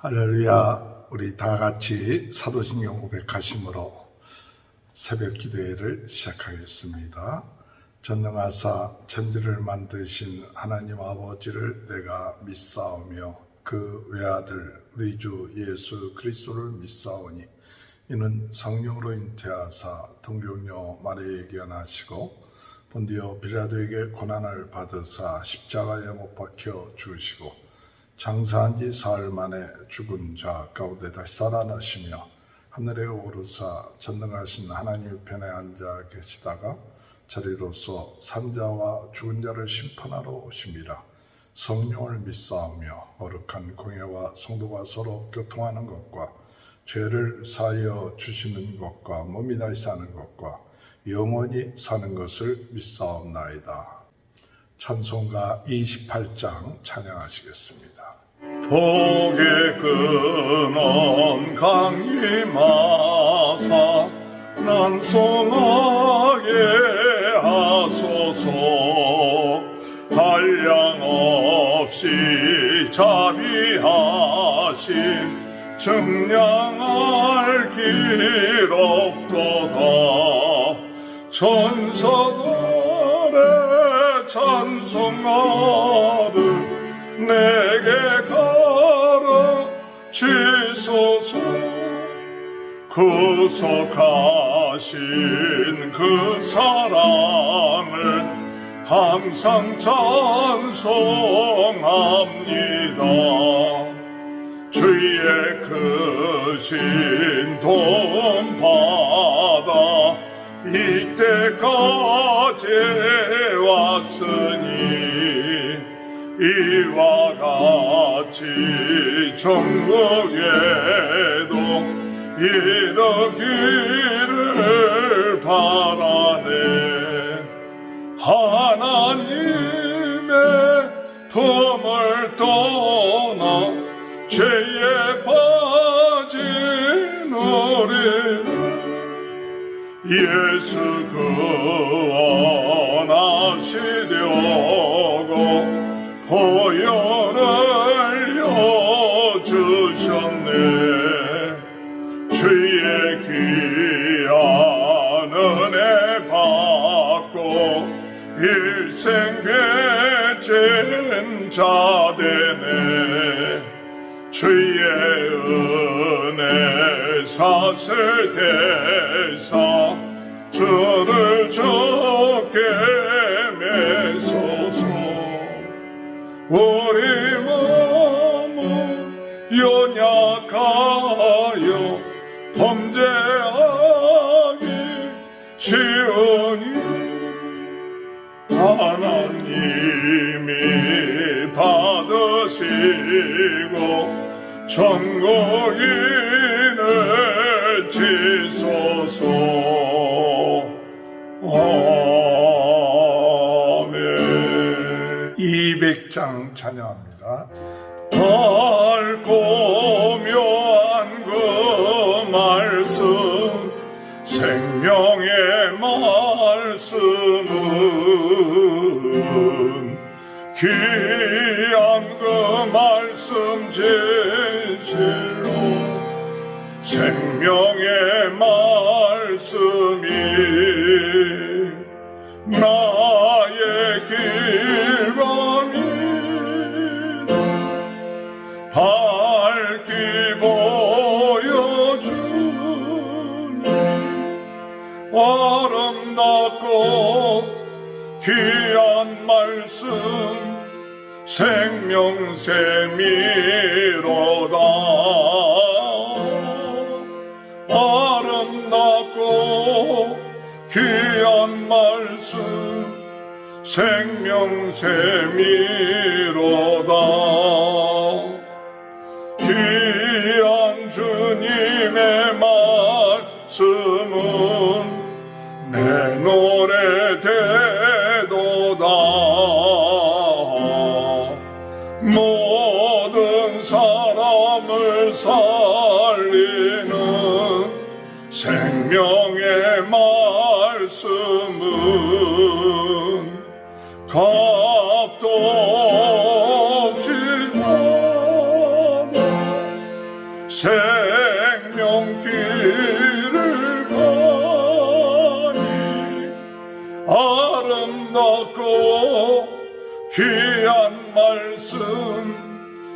할렐루야. 우리 다 같이 사도신경 고백하심으로 새벽 기도회를 시작하겠습니다. 전능하사 천지를 만드신 하나님 아버지를 내가 믿사오며 그 외아들 우리 주 예수 그리스도를 믿사오니 이는 성령으로 잉태하사 동정녀 마리아에게 나시고 본디오 빌라도에게 고난을 받으사 십자가에 못 박혀 죽으시고 장사한 지 사흘 만에 죽은 자 가운데 다시 살아나시며 하늘에 오르사 전능하신 하나님 편에 앉아 계시다가 저리로서 산자와 죽은 자를 심판하러 오심이라. 성령을 믿사오며 거룩한 공예와 성도가 서로 교통하는 것과 죄를 사하여 주시는 것과 몸이 다시 사는 것과 영원히 사는 것을 믿사옵나이다. 찬송가 28장 찬양하시겠습니다. 복의 근원 강림하사 난송하게 하소서. 한량 없이 자비하신 증량할 길 없도다. 천사들의 찬송가를 내게 가르치소서. 구속하신 그 사랑을 항상 찬송합니다. 주의 크신 도움 받아 이때까지 왔으니 이와 같이 천국에도 이르기를 바라네. 하나님의 품을 떠나 죄에 빠진 우리를 예수 구원하시려고 보혈을 여주셨네. 주의 귀한 은혜 받고 일생 빚진 자 되네. 주의 은혜 사슬 대사 저를 적게 메소서. 우리 몸은 연약하여 범죄하기 쉬우니 하나님이 받으시고 천국인을 지소서. 아멘. 200장 찬양합니다. 밝고 묘한 그 말씀 생명의 말씀은 귀한 그 말씀 진실로 생명의 말씀이 나의 길감이 밝히 보여주니 아름답고 귀한 말씀 생명샘이로다. 아름답고 귀한 말씀 생명샘이로다. 귀한 주님의 말씀은 내 노래 되도다. 모든 사람을 살리는 생명의 말씀은 값도 없이 받아 귀한 말씀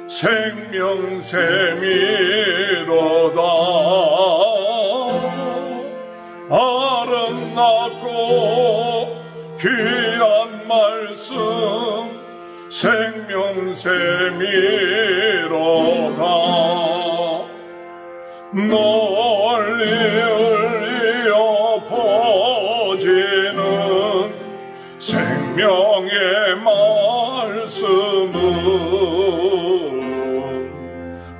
생명샘이로다. 아름답고 귀한 말씀 생명샘이로다. 널리 울려 퍼지는 생명의 말씀은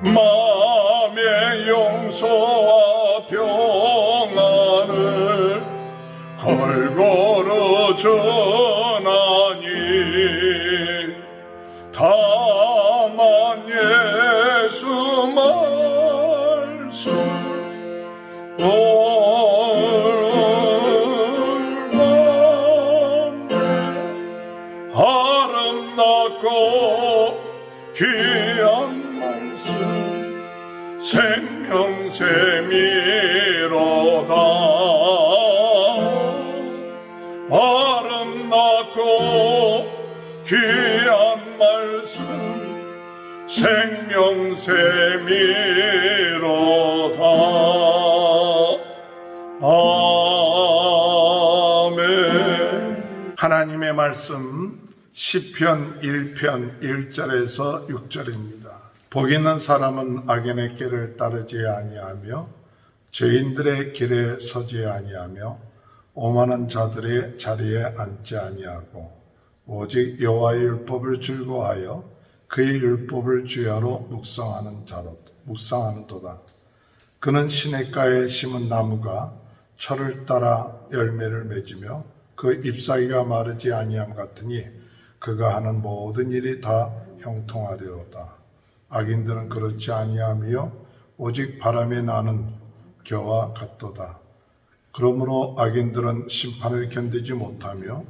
마음의 용서와 평안을 골고루 전하니 다만 예수 말씀 아름답고 귀한 말씀 생명샘이로다. 아름답고 귀한 말씀 생명샘이로다. 아멘. 하나님의 말씀 시편 1편 1절에서 6절입니다. 복 있는 사람은 악인의 길을 따르지 아니하며 죄인들의 길에 서지 아니하며 오만한 자들의 자리에 앉지 아니하고 오직 여호와의 율법을 즐거워하여 그의 율법을 주야로 묵상하는도다. 그는 시냇가에 심은 나무가 철을 따라 열매를 맺으며 그 잎사귀가 마르지 아니함 같으니 그가 하는 모든 일이 다 형통하리로다. 악인들은 그렇지 아니하며 오직 바람에 나는 겨와 같도다. 그러므로 악인들은 심판을 견디지 못하며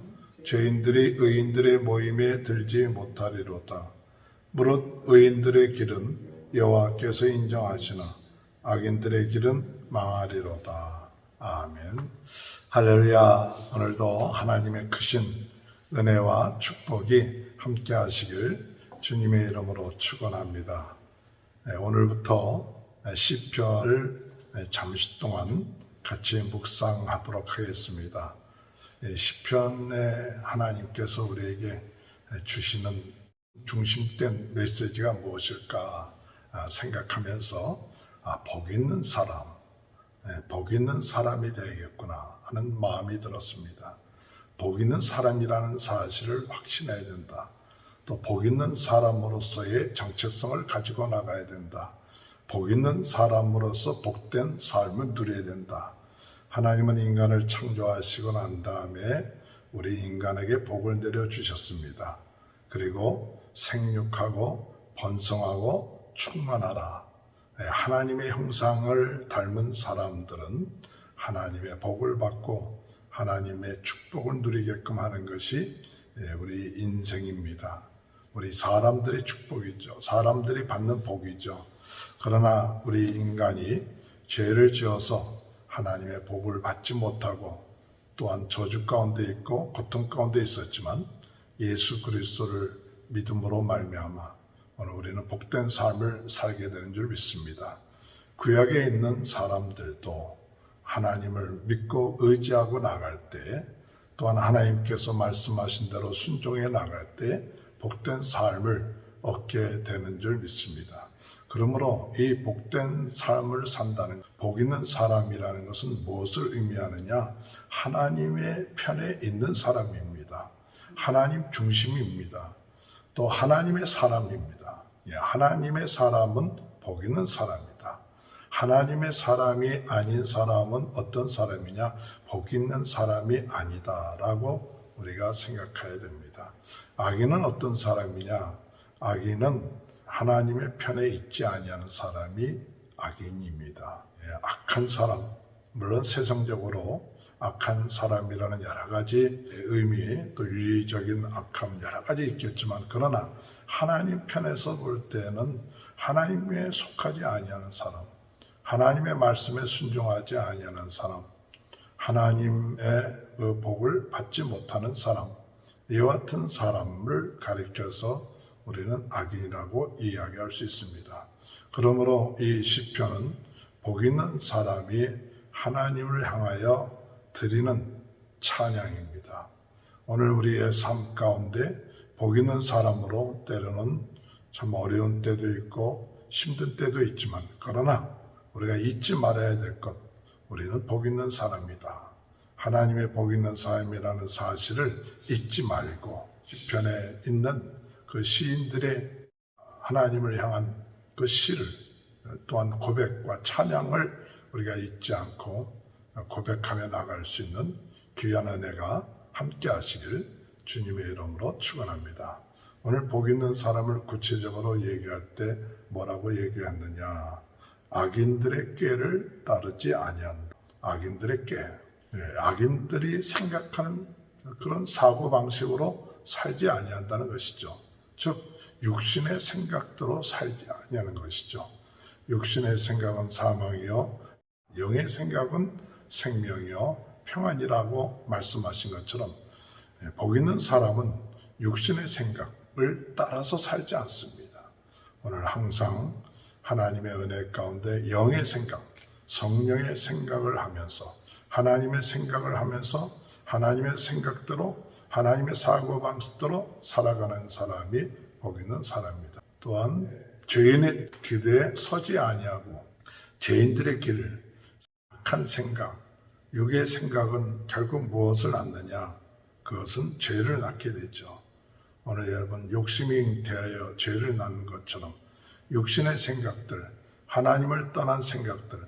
죄인들이 의인들의 모임에 들지 못하리로다. 무릇 의인들의 길은 여호와께서 인정하시나 악인들의 길은 망하리로다. 아멘. 할렐루야. 오늘도 하나님의 크신 은혜와 축복이 함께 하시길 주님의 이름으로 축원합니다. 오늘부터 시편을 잠시 동안 같이 묵상하도록 하겠습니다. 시편에 하나님께서 우리에게 주시는 중심된 메시지가 무엇일까 생각하면서 복 있는 사람, 복 있는 사람이 되겠구나 하는 마음이 들었습니다. 복 있는 사람이라는 사실을 확신해야 된다. 또 복 있는 사람으로서의 정체성을 가지고 나가야 된다. 복 있는 사람으로서 복된 삶을 누려야 된다. 하나님은 인간을 창조하시고 난 다음에 우리 인간에게 복을 내려주셨습니다. 그리고 생육하고 번성하고 충만하라. 하나님의 형상을 닮은 사람들은 하나님의 복을 받고 하나님의 축복을 누리게끔 하는 것이 우리 인생입니다. 우리 사람들의 축복이죠. 사람들이 받는 복이죠. 그러나 우리 인간이 죄를 지어서 하나님의 복을 받지 못하고 또한 저주 가운데 있고 고통 가운데 있었지만 예수 그리스도를 믿음으로 말미암아 오늘 우리는 복된 삶을 살게 되는 줄 믿습니다. 구약에 있는 사람들도 하나님을 믿고 의지하고 나갈 때 또한 하나님께서 말씀하신 대로 순종해 나갈 때 복된 삶을 얻게 되는 줄 믿습니다. 그러므로 이 복된 삶을 산다는 복 있는 사람이라는 것은 무엇을 의미하느냐? 하나님의 편에 있는 사람입니다. 하나님 중심입니다. 또 하나님의 사람입니다. 하나님의 사람은 복 있는 사람이다. 하나님의 사람이 아닌 사람은 어떤 사람이냐? 복 있는 사람이 아니다라고 우리가 생각해야 됩니다. 악인은 어떤 사람이냐? 악인은 하나님의 편에 있지 아니하는 사람이 악인입니다. 악한 사람, 물론 세상적으로 악한 사람이라는 여러 가지 의미, 또 윤리적인 악함 여러 가지 있겠지만 그러나 하나님 편에서 볼 때는 하나님에 속하지 아니하는 사람, 하나님의 말씀에 순종하지 아니하는 사람, 하나님의 그 복을 받지 못하는 사람, 이와 같은 사람을 가리켜서 우리는 악인이라고 이야기할 수 있습니다. 그러므로 이 시편은 복 있는 사람이 하나님을 향하여 드리는 찬양입니다. 오늘 우리의 삶 가운데 복 있는 사람으로 때로는 참 어려운 때도 있고 힘든 때도 있지만, 그러나 우리가 잊지 말아야 될 것, 우리는 복 있는 사람이다. 하나님의 복 있는 사람이라는 사실을 잊지 말고, 시편에 있는 그 시인들의 하나님을 향한 그 시를, 또한 고백과 찬양을 우리가 잊지 않고 고백하며 나갈 수 있는 귀한 은혜가 함께 하시길 주님의 이름으로 축원합니다. 오늘 복 있는 사람을 구체적으로 얘기할 때 뭐라고 얘기했느냐? 악인들의 꾀를 따르지 아니한다. 악인들의 꾀. 악인들이 생각하는 그런 사고방식으로 살지 아니한다는 것이죠. 즉 육신의 생각대로 살지 아니하는 것이죠. 육신의 생각은 사망이요 영의 생각은 생명이요 평안이라고 말씀하신 것처럼, 복 있는 사람은 육신의 생각을 따라서 살지 않습니다. 오늘 항상 하나님의 은혜 가운데 영의 생각, 성령의 생각을 하면서, 하나님의 생각을 하면서 하나님의 생각대로, 하나님의 사고방식대로 살아가는 사람이 복 있는 사람입니다. 또한 죄인의 길에 서지 아니하고, 죄인들의 길을, 악한 생각, 육의 생각은 결국 무엇을 낳느냐? 그것은 죄를 낳게 되죠. 오늘 여러분, 욕심이 잉태하여 죄를 낳는 것처럼 육신의 생각들, 하나님을 떠난 생각들,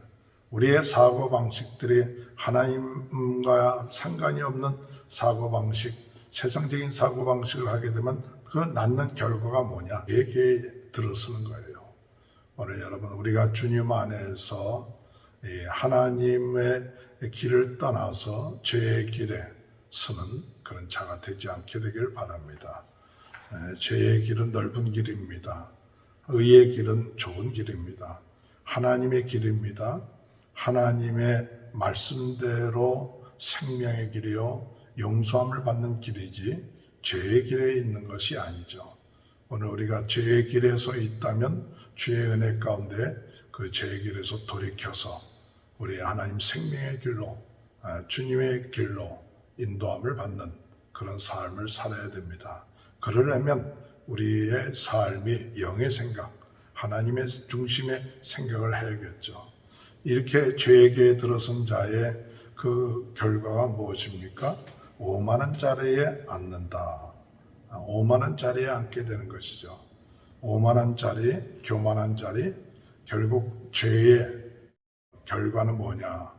우리의 사고방식들이 하나님과 상관이 없는 사고방식, 세상적인 사고방식을 하게 되면 그 낳는 결과가 뭐냐? 얘기에 들어서는 거예요. 오늘 여러분, 우리가 주님 안에서 하나님의 길을 떠나서 죄의 길에 서는 그런 자가 되지 않게 되길 바랍니다. 죄의 길은 넓은 길입니다. 의의 길은 좋은 길입니다. 하나님의 길입니다. 하나님의 말씀대로 생명의 길이요 용서함을 받는 길이지 죄의 길에 있는 것이 아니죠. 오늘 우리가 죄의 길에 서 있다면 주의 은혜 가운데 그 죄의 길에서 돌이켜서 우리 하나님 생명의 길로, 주님의 길로 인도함을 받는 그런 삶을 살아야 됩니다. 그러려면 우리의 삶이 영의 생각, 하나님의 중심의 생각을 해야겠죠. 이렇게 죄에게 들어선 자의 그 결과가 무엇입니까? 오만한 자리에 앉는다. 오만한 자리에 앉게 되는 것이죠. 오만한 자리, 교만한 자리, 결국 죄의 결과는 뭐냐?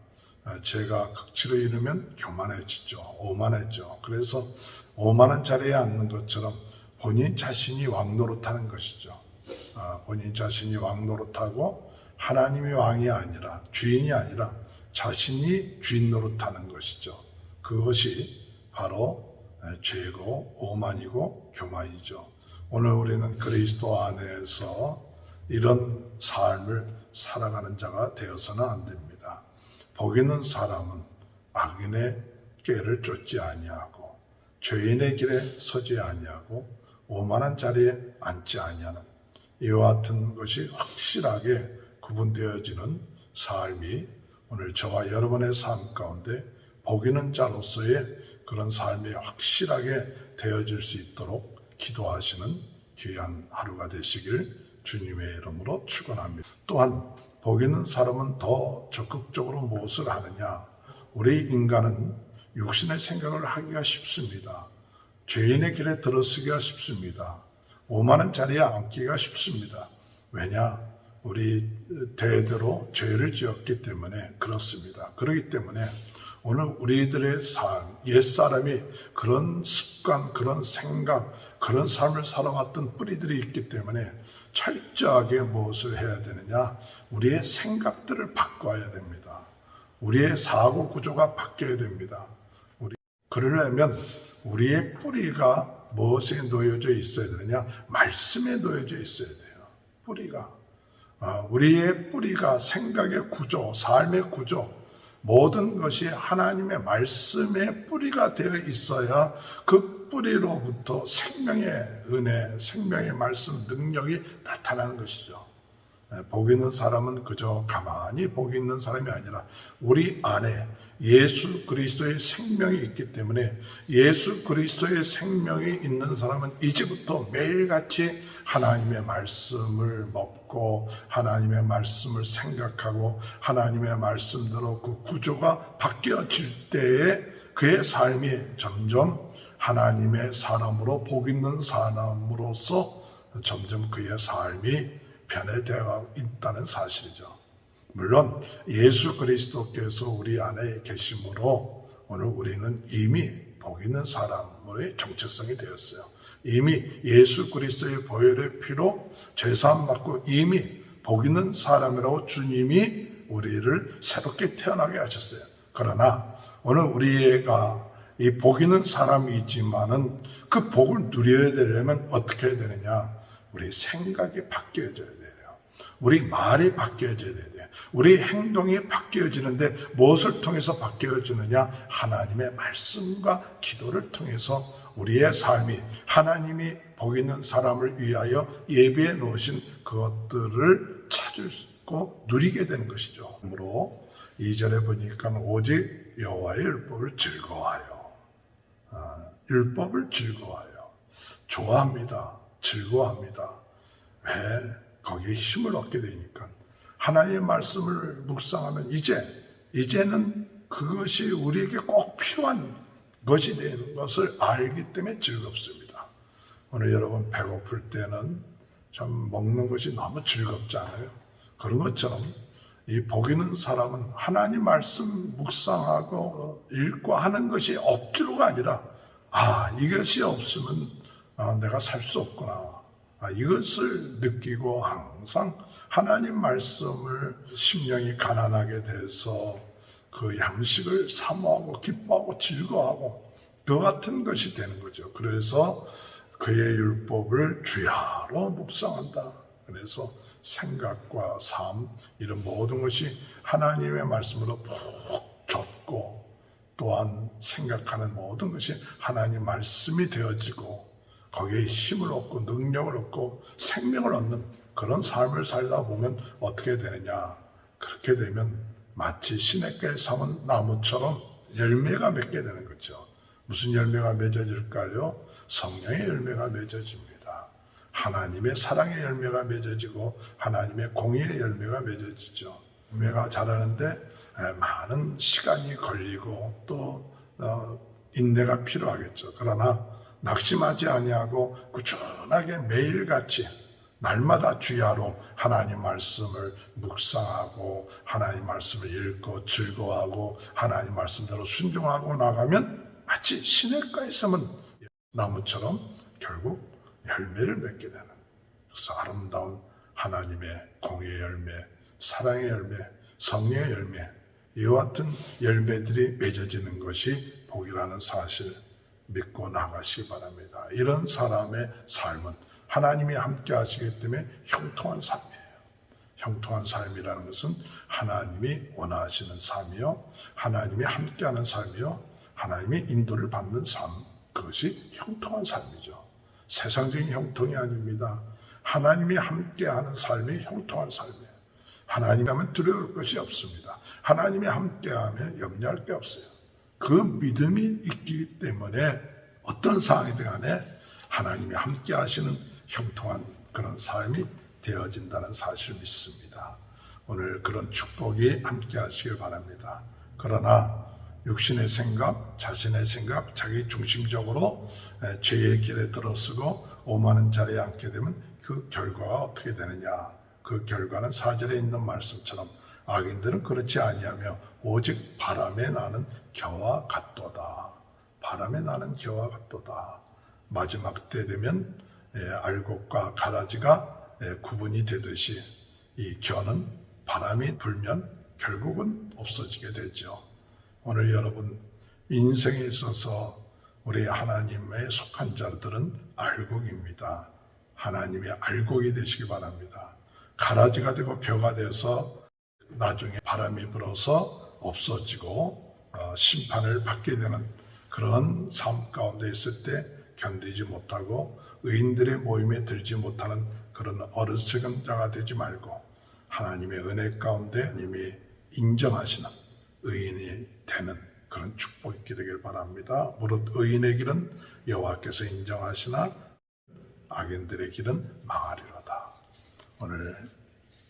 죄가 극치로 이르면 교만해지죠. 오만해져. 그래서 오만한 자리에 앉는 것처럼 본인 자신이 왕노릇하는 것이죠. 본인 자신이 왕노릇하고 하나님이 왕이 아니라, 주인이 아니라 자신이 주인 노릇하는 것이죠. 그것이 바로 죄고 오만이고 교만이죠. 오늘 우리는 그리스도 안에서 이런 삶을 살아가는 자가 되어서는 안 됩니다. 복 있는 사람은 악인의 꾀를 쫓지 아니하고, 죄인의 길에 서지 아니하고, 오만한 자리에 앉지 아니하는, 이와 같은 것이 확실하게 구분되어지는 삶이 오늘 저와 여러분의 삶 가운데 복 있는 자로서의 그런 삶이 확실하게 되어질 수 있도록 기도하시는 귀한 하루가 되시길 주님의 이름으로 축원합니다. 또한 복 있는 사람은 더 적극적으로 무엇을 하느냐? 우리 인간은 육신의 생각을 하기가 쉽습니다. 죄인의 길에 들어서기가 쉽습니다. 오만한 자리에 앉기가 쉽습니다. 왜냐? 우리 대대로 죄를 지었기 때문에 그렇습니다. 그렇기 때문에 오늘 우리들의 삶, 옛사람이 그런 습관, 그런 생각, 그런 삶을 살아왔던 뿌리들이 있기 때문에 철저하게 무엇을 해야 되느냐? 우리의 생각들을 바꿔야 됩니다. 우리의 사고 구조가 바뀌어야 됩니다. 그러려면 우리의 뿌리가 무엇에 놓여져 있어야 되느냐? 말씀에 놓여져 있어야 돼요. 뿌리가. 우리의 뿌리가 생각의 구조, 삶의 구조, 모든 것이 하나님의 말씀의 뿌리가 되어 있어야 그 뿌리로부터 생명의 은혜, 생명의 말씀 능력이 나타나는 것이죠. 복 있는 사람은 그저 가만히 복 있는 사람이 아니라 우리 안에 예수 그리스도의 생명이 있기 때문에 예수 그리스도의 생명이 있는 사람은 이제부터 매일같이 하나님의 말씀을 먹고 하나님의 말씀을 생각하고 하나님의 말씀대로 그 구조가 바뀌어질 때에 그의 삶이 점점 하나님의 사람으로 복 있는 사람으로서 점점 그의 삶이 변해되어 있다는 사실이죠. 물론 예수 그리스도께서 우리 안에 계심으로 오늘 우리는 이미 복 있는 사람의 정체성이 되었어요. 이미 예수 그리스도의 보혈의 피로 죄사함 받고 이미 복 있는 사람이라고 주님이 우리를 새롭게 태어나게 하셨어요. 그러나 오늘 우리가 이 복 있는 사람이지만은 그 복을 누려야 되려면 어떻게 해야 되느냐? 우리 생각이 바뀌어져야 돼요. 우리 말이 바뀌어져야 돼요. 우리 행동이 바뀌어지는데 무엇을 통해서 바뀌어지느냐? 하나님의 말씀과 기도를 통해서 우리의 삶이 하나님이 복 있는 사람을 위하여 예비해 놓으신 그것들을 찾고 누리게 되는 것이죠. 그러므로 2절에 보니까 오직 여호와의 율법을 즐거워하여 율법을 즐거워하여 좋아합니다. 즐거워합니다. 왜? 거기에 힘을 얻게 되니까 하나님의 말씀을 묵상하면 이제는 그것이 우리에게 꼭 필요한 것이 되는 것을 알기 때문에 즐겁습니다. 오늘 여러분 배고플 때는 참 먹는 것이 너무 즐겁지 않아요? 그런 것처럼 이 복 있는 사람은 하나님 말씀 묵상하고 읽고 하는 것이 억지로가 아니라 이것이 없으면 내가 살 수 없구나. 이것을 느끼고 항상 하나님 말씀을 심령이 가난하게 돼서 그 양식을 사모하고 기뻐하고 즐거워하고 그 같은 것이 되는 거죠. 그래서 그의 율법을 주야로 묵상한다. 그래서 생각과 삶 이런 모든 것이 하나님의 말씀으로 푹 젖고 또한 생각하는 모든 것이 하나님 말씀이 되어지고 거기에 힘을 얻고 능력을 얻고 생명을 얻는 그런 삶을 살다 보면 어떻게 되느냐? 그렇게 되면 마치 시냇가에 심은 나무처럼 열매가 맺게 되는 거죠. 무슨 열매가 맺어질까요? 성령의 열매가 맺어집니다. 하나님의 사랑의 열매가 맺어지고 하나님의 공의의 열매가 맺어지죠. 열매가 자라는데 많은 시간이 걸리고 또 인내가 필요하겠죠. 그러나 낙심하지 아니하고 꾸준하게 매일같이 날마다 주야로 하나님 말씀을 묵상하고 하나님 말씀을 읽고 즐거워하고 하나님 말씀대로 순종하고 나가면 마치 시냇가에 심은 나무처럼 결국 열매를 맺게 되는 그래서 아름다운 하나님의 공의의 열매, 사랑의 열매, 성령의 열매 이와 같은 열매들이 맺어지는 것이 복이라는 사실 믿고 나가시기 바랍니다. 이런 사람의 삶은 하나님이 함께 하시기 때문에 형통한 삶이에요. 형통한 삶이라는 것은 하나님이 원하시는 삶이요, 하나님이 함께하는 삶이요, 하나님의 인도를 받는 삶, 그것이 형통한 삶이죠. 세상적인 형통이 아닙니다. 하나님이 함께하는 삶이 형통한 삶이에요. 하나님이 하면 두려울 것이 없습니다. 하나님이 함께하면 염려할 게 없어요. 그 믿음이 있기 때문에 어떤 상황이든 간에 하나님이 함께 하시는 형통한 그런 삶이 되어진다는 사실을 믿습니다. 오늘 그런 축복이 함께 하시길 바랍니다. 그러나 육신의 생각, 자신의 생각, 자기 중심적으로 죄의 길에 들어서고 오만한 자리에 앉게 되면 그 결과가 어떻게 되느냐? 그 결과는 4절에 있는 말씀처럼 악인들은 그렇지 아니하며 오직 바람에 나는 겨와 같도다. 바람에 나는 겨와 같도다. 마지막 때 되면 알곡과 가라지가 구분이 되듯이 이 겨는 바람이 불면 결국은 없어지게 되죠. 오늘 여러분 인생에 있어서 우리 하나님에 속한 자들은 알곡입니다. 하나님의 알곡이 되시기 바랍니다. 가라지가 되고 벼가 돼서 나중에 바람이 불어서 없어지고 심판을 받게 되는 그런 삶 가운데 있을 때 견디지 못하고 의인들의 모임에 들지 못하는 그런 어리석은 자가 되지 말고 하나님의 은혜 가운데 하나님이 인정하시는 의인이 되는 그런 축복이 있게 되길 바랍니다. 무릇 의인의 길은 여호와께서 인정하시나 악인들의 길은 망하리로다. 오늘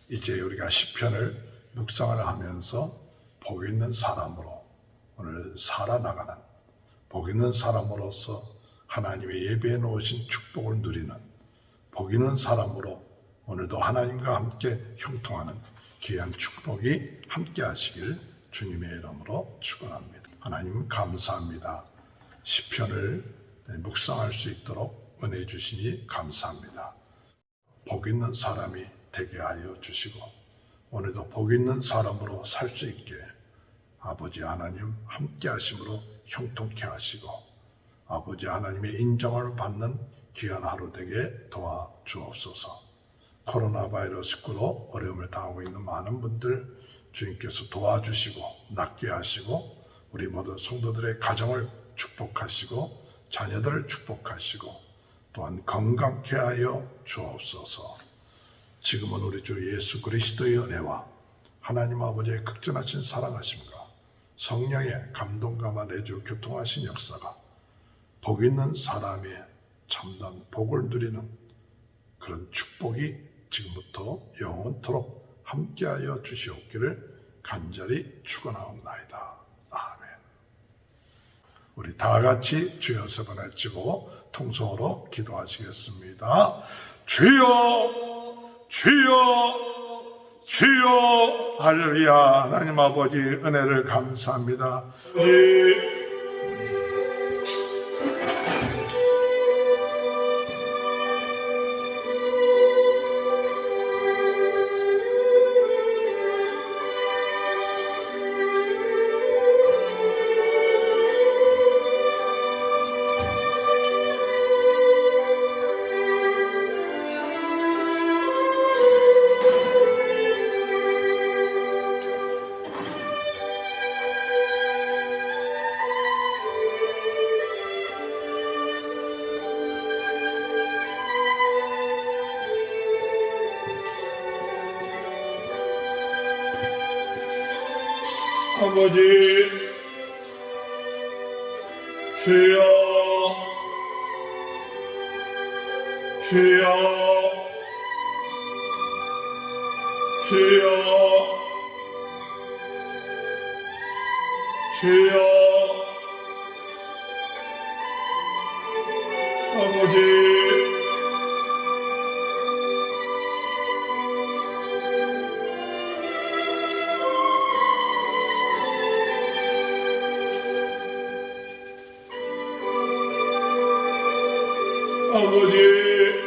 이제 우리가 시편을 묵상을 하면서 복 있는 사람으로 오늘 살아나가는 복 있는 사람으로서 하나님의 예배해 놓으신 축복을 누리는 복 있는 사람으로 오늘도 하나님과 함께 형통하는 귀한 축복이 함께 하시길 주님의 이름으로 축원합니다. 하나님 감사합니다. 시편을 묵상할 수 있도록 은혜 주시니 감사합니다. 복 있는 사람이 되게 하여 주시고 오늘도 복 있는 사람으로 살 수 있게 아버지 하나님 함께 하심으로 형통케 하시고 아버지 하나님의 인정을 받는 귀한 하루 되게 도와주옵소서. 코로나 바이러스로 어려움을 당하고 있는 많은 분들 주님께서 도와주시고 낫게 하시고 우리 모든 성도들의 가정을 축복하시고 자녀들을 축복하시고 또한 건강케 하여 주옵소서. 지금은 우리 주 예수 그리스도의 은혜와 하나님 아버지의 극진하신 사랑하심과 성령의 감동감화 내주 교통하신 역사가 복 있는 사람의 참된 복을 누리는 그런 축복이 지금부터 영원토록 함께하여 주시옵기를 간절히 축원하옵나이다. 아멘. 우리 다 같이 주여 세 번 외치고 통성으로 기도하시겠습니다. 주여 주여 주여. 할렐루야. 하나님 아버지 은혜를 감사합니다. 아버지 주여 주여 주여 주여 아버지 아버지